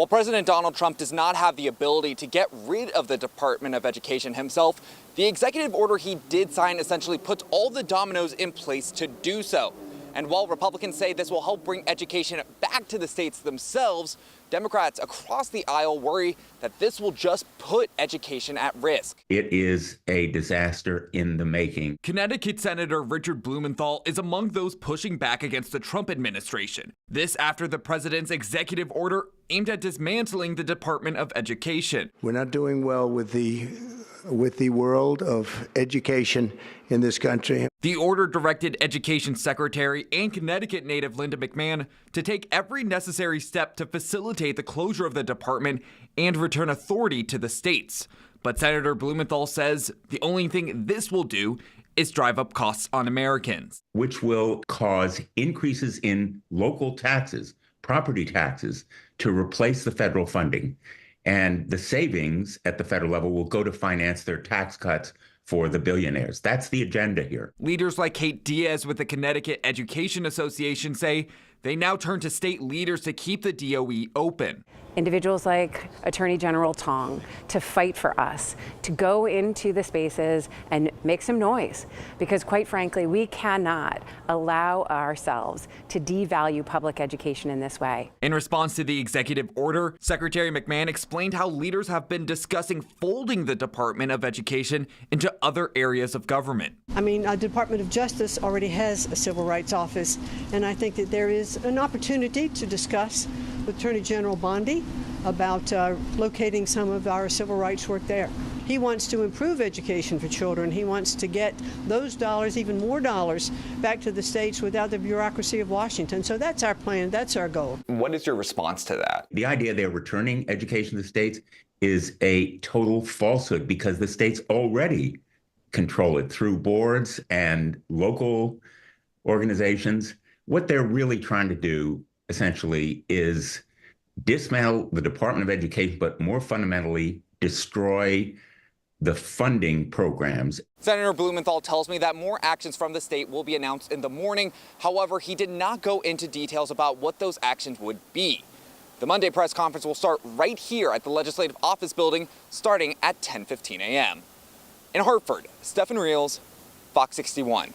While President Donald Trump does not have the ability to get rid of the Department of Education himself, the executive order he did sign essentially puts all the dominoes in place to do so. And while Republicans say this will help bring education back to the states themselves, Democrats across the aisle worry that this will just put education at risk. It is a disaster in the making. Connecticut Senator Richard Blumenthal is among those pushing back against the Trump administration. This after the president's executive order aimed at dismantling the Department of Education. We're not doing well with the world of education in this country. The order directed Education Secretary and Connecticut native Linda McMahon to take every necessary step to facilitate the closure of the department and return authority to the states. But Senator Blumenthal says the only thing this will do is drive up costs on Americans, which will cause increases in local taxes, property taxes, to replace the federal funding. And the savings at the federal level will go to finance their tax cuts for the billionaires. That's the agenda here. Leaders like Kate Diaz with the Connecticut Education Association say they now turn to state leaders to keep the DOE open. Individuals like Attorney General Tong to fight for us, to go into the spaces and make some noise, because quite frankly, we cannot allow ourselves to devalue public education in this way. In response to the executive order, Secretary McMahon explained how leaders have been discussing folding the Department of Education into other areas of government. I mean, the Department of Justice already has a civil rights office, and I think that there is an opportunity to discuss with Attorney General Bondi about locating some of our civil rights work there. He wants to improve education for children. He wants to get those dollars, even more dollars, back to the states without the bureaucracy of Washington. So that's our plan. That's our goal. What is your response to that? The idea they're returning education to the states is a total falsehood because the states already control it through boards and local organizations. What they're really trying to do essentially is dismantle the Department of Education, but more fundamentally destroy the funding programs. Senator Blumenthal tells me that more actions from the state will be announced in the morning. However, he did not go into details about what those actions would be. The Monday press conference will start right here at the Legislative Office Building, starting at 10:15 a.m. In Hartford, Stephen Reels, Fox 61.